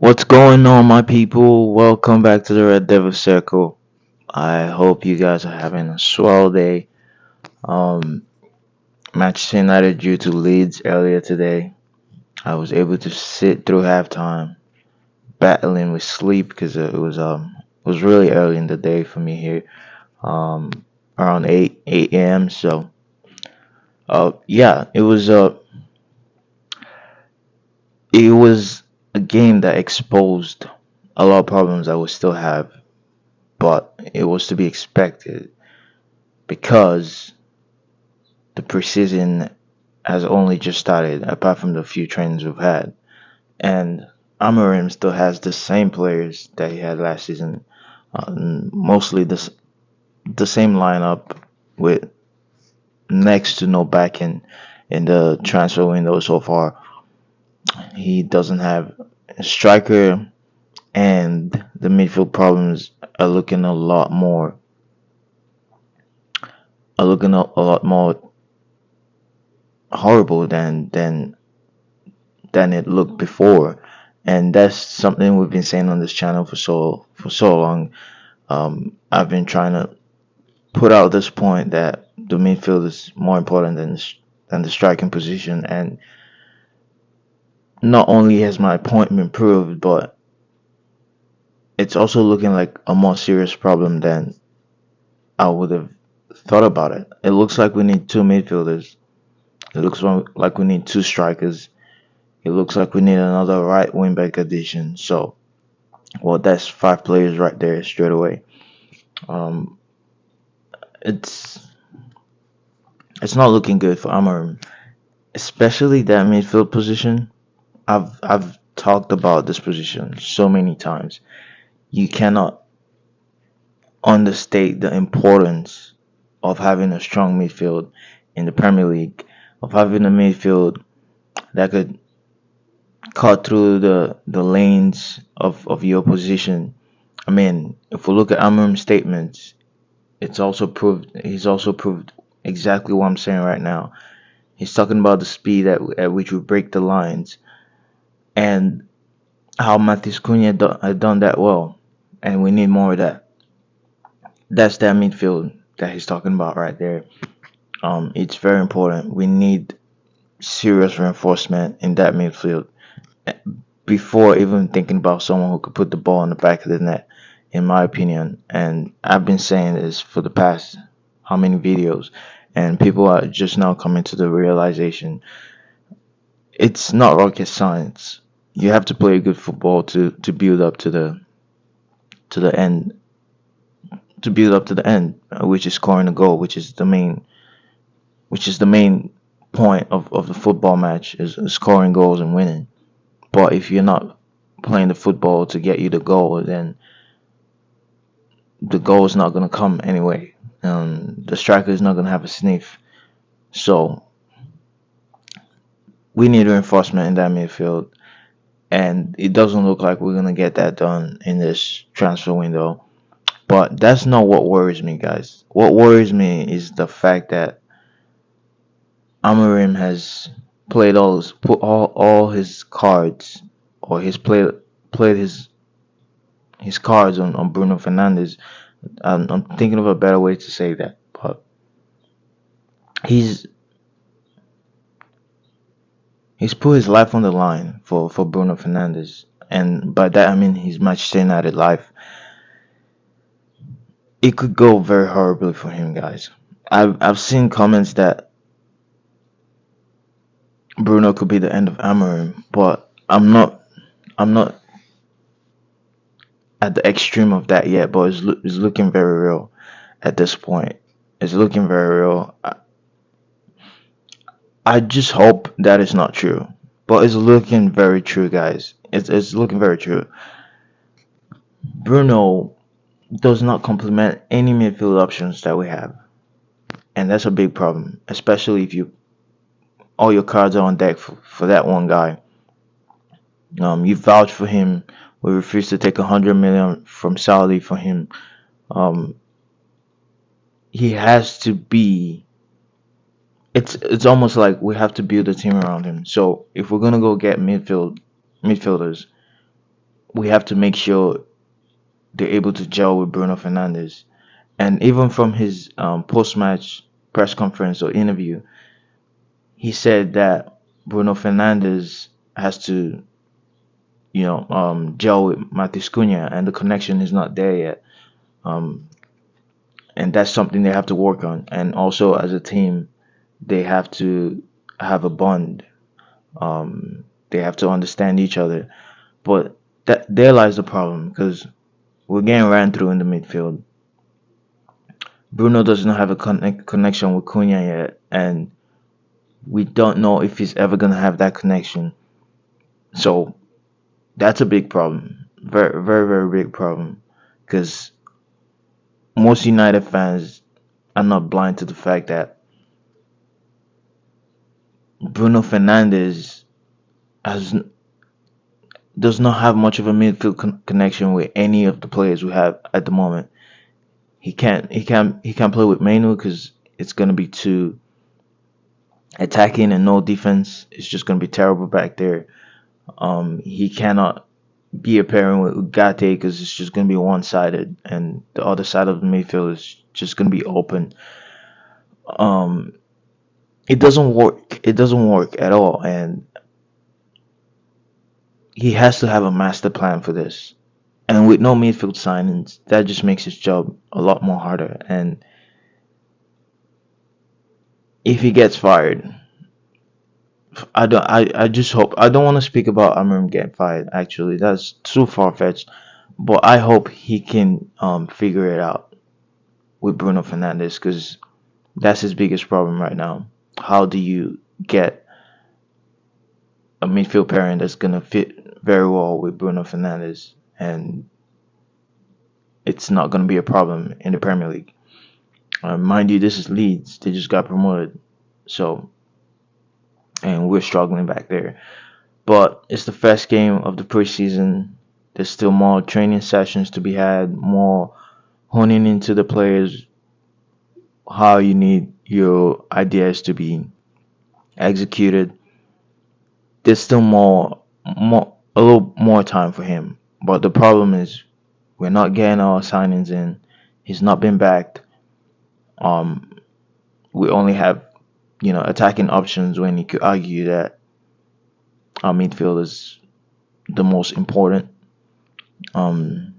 What's going on, my people? Welcome back to the Red Devil Circle. I hope you guys are having a swell day. Um, Manchester United due to Leeds earlier today. I was able to sit through halftime, battling with sleep because it was really early in the day for me here. Um, Around 8 a.m. So yeah, it was a game that exposed a lot of problems I would still have, but it was to be expected because the preseason has only just started, apart from the few trainings we've had. And Amorim still has the same players that he had last season, mostly the same lineup with next to no backing in the transfer window so far. He doesn't have a striker, and the midfield problems are looking a lot more horrible than it looked before, and that's something we've been saying on this channel for so long. I've been trying to put out this point that the midfield is more important than the striking position, and not only has my point been proved, but it's also looking like a more serious problem than I would have thought about it. It looks like we need two midfielders. It looks like we need two strikers. It looks like we need another right wing back addition. So, well, that's five players right there straight away. Um, it's it's not looking good for Amarim, especially that midfield position. I've talked about this position so many times. You cannot understate the importance of having a strong midfield in the Premier League, of having a midfield that could cut through the lanes of your opposition. I mean, if we look at Amarim's statements, he's also proved exactly what I'm saying right now. He's talking about the speed at which we break the lines and how Matis Cunha had done that well, and we need more of that. That's that midfield that he's talking about right there. It's very important. We need serious reinforcement in that midfield before even thinking about someone who could put the ball in the back of the net, in my opinion. And I've been saying this for the past how many videos, and people are just now coming to the realization it's not rocket science. You have to play good football to build up to the end, which is scoring a goal, which is the main point of the football match is scoring goals and winning. But if you're not playing the football to get you the goal, then the goal is not going to come anyway. The striker is not going to have a sniff. So we need reinforcement in that midfield, and it doesn't look like we're going to get that done in this transfer window. But that's not what worries me, guys. What worries me is the fact that Amorim has put all his cards, or he's played his cards on Bruno Fernandes. I'm thinking of a better way to say that, but he's he's put his life on the line for Bruno Fernandes, and by that I mean his Manchester United life. It could go very horribly for him, guys. I've seen comments that Bruno could be the end of Amorim, but I'm not at the extreme of that yet. But it's looking very real at this point. It's looking very real. I just hope that is not true, but it's looking very true, guys. It's looking very true. Bruno does not complement any midfield options that we have, and that's a big problem, especially if you all your cards are on deck for that one guy. You vouch for him. We refuse to take 100 million from Saudi for him. Um, he has to be. It's almost like we have to build a team around him. So if we're gonna go get midfielders, we have to make sure they're able to gel with Bruno Fernandes. And even from his post-match press conference or interview, he said that Bruno Fernandes has to, gel with Matheus Cunha, and the connection is not there yet. Um, and that's something they have to work on. And also, as a team, they have to have a bond. They have to understand each other. But that there lies the problem because we're getting ran through in the midfield. Bruno doesn't have a connection with Cunha yet, and we don't know if he's ever gonna have that connection. So that's a big problem, very, very, very big problem, because most United fans are not blind to the fact that Bruno Fernandes has does not have much of a midfield connection with any of the players we have at the moment. He can't play with Manu because it's gonna be too attacking and no defense. It's just gonna be terrible back there. He cannot be a pairing with Ugarte because it's just gonna be one sided, and the other side of the midfield is just gonna be open. Um, it doesn't work. It doesn't work at all, and he has to have a master plan for this. And with no midfield signings, that just makes his job a lot more harder. And if he gets fired, I just hope. I don't want to speak about Amorim getting fired. Actually, that's too far fetched. But I hope he can figure it out with Bruno Fernandes because that's his biggest problem right now. How do you get a midfield pairing that's gonna fit very well with Bruno Fernandes, and it's not gonna be a problem in the Premier League. Mind you, this is Leeds. They just got promoted, so and we're struggling back there. But it's the first game of the preseason. There's still more training sessions to be had, more honing into the players, how you need your ideas to be executed. There's still a little more time for him. But the problem is we're not getting our signings in. He's not been backed. Um, we only have, attacking options when you could argue that our midfield is the most important. Um,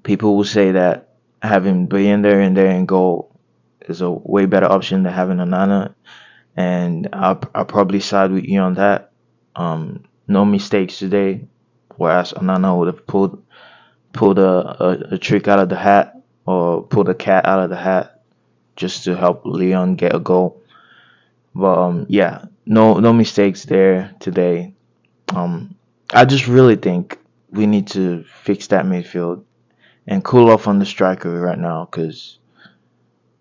People will say that having Bayender in there and goal is a way better option than having Anana, and I'll probably side with you on that. No mistakes today, whereas Anana would have pulled a trick out of the hat or pulled a cat out of the hat just to help Leon get a goal. But yeah, no mistakes there today. Um, I just really think we need to fix that midfield and cool off on the striker right now because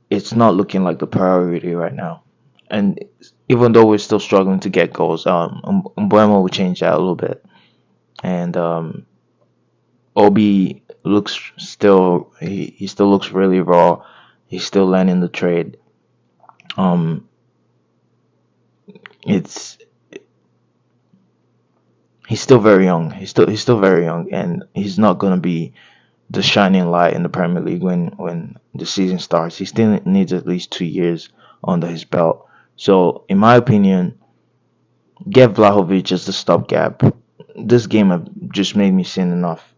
it's not looking like the priority right now. And even though we're still struggling to get goals, Mbuemo will change that a little bit. And Obi looks still he still looks really raw. He's still learning the trade. Um, it's he's still very young. He's still very young, and he's not gonna be the shining light in the Premier League when the season starts. He still needs at least 2 years under his belt. So, in my opinion, get Vlahovic as the stopgap. This game have just made me sin enough.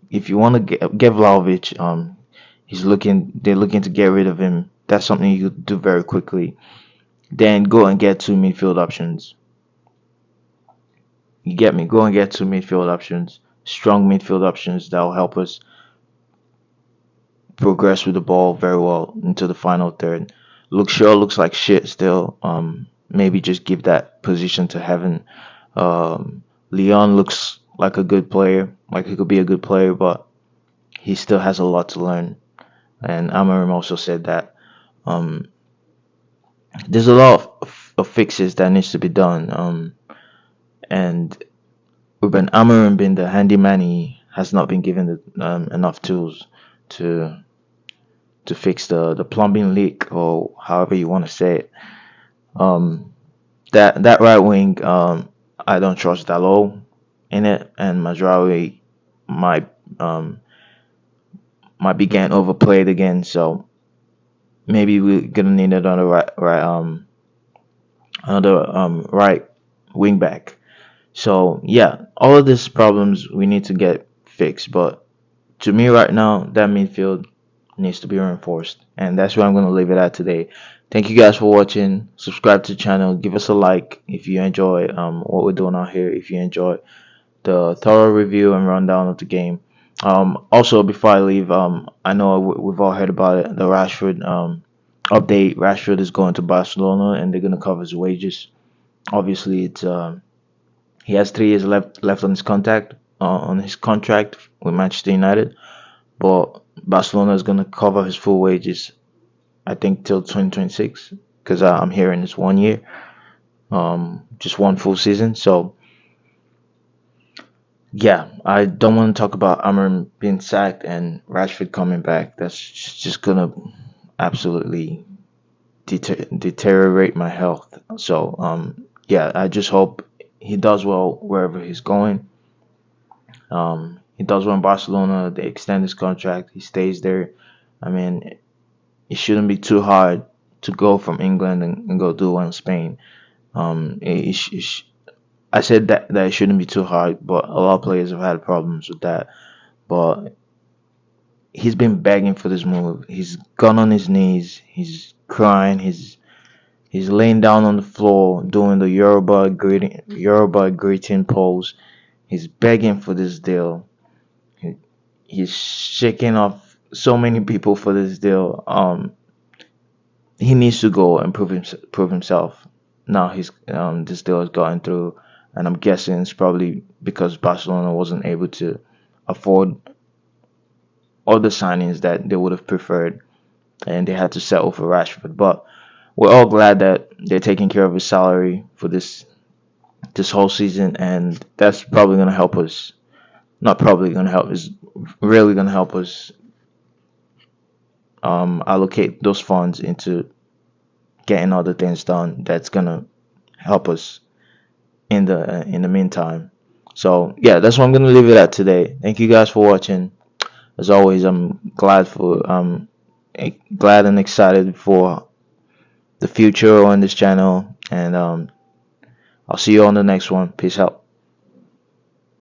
If you want to get Vlahovic, they're looking to get rid of him. That's something you could do very quickly. Then go and get two midfield options. You get me? Go and get two midfield options, strong midfield options that will help us progress with the ball very well into the final third. Luke Shaw looks like shit still. Maybe just give that position to Heaven. Leon looks like a good player, like he could be a good player, but he still has a lot to learn. And Amarim also said that there's a lot of fixes that needs to be done. And Ruben Amarim being the handyman, he has not been given enough tools to fix the plumbing leak or however you want to say it. Um, that right wing, I don't trust Dalot in it, and Mazraoui might um might be getting overplayed again. So maybe we're gonna need another right wing back. So yeah, all of these problems we need to get fixed. But to me right now, that midfield needs to be reinforced, and that's where I'm gonna leave it at today. Thank you guys for watching. Subscribe to the channel. Give us a like if you enjoy what we're doing out here. If you enjoy the thorough review and rundown of the game. Also, before I leave, I know we've all heard about it. The Rashford update. Rashford is going to Barcelona, and they're gonna cover his wages. Obviously, it's he has 3 years left on his contract with Manchester United, but Barcelona is gonna cover his full wages. I think till 2026, because I'm hearing it's 1 year, just one full season. So yeah, I don't want to talk about Amram being sacked and Rashford coming back. That's just gonna absolutely deteriorate my health. So yeah, I just hope he does well wherever he's going. He does well in Barcelona. They extend his contract. He stays there. I mean, it shouldn't be too hard to go from England and go do well in Spain. I said that it shouldn't be too hard, but a lot of players have had problems with that. But he's been begging for this move. He's gone on his knees. He's crying. He's laying down on the floor doing the Yoruba greeting pose. He's begging for this deal. He, he's shaking off so many people for this deal. He needs to go and prove himself. Now he's this deal has gotten through, and I'm guessing it's probably because Barcelona wasn't able to afford all the signings that they would have preferred, and they had to settle for Rashford. But we're all glad that they're taking care of his salary for this whole season, and that's probably gonna help us. Not probably gonna help. Is really gonna help us allocate those funds into getting other things done. That's gonna help us in the meantime. So yeah, that's what I'm gonna leave it at today. Thank you guys for watching. As always, I'm glad and excited for the future on this channel, and I'll see you on the next one. Peace out.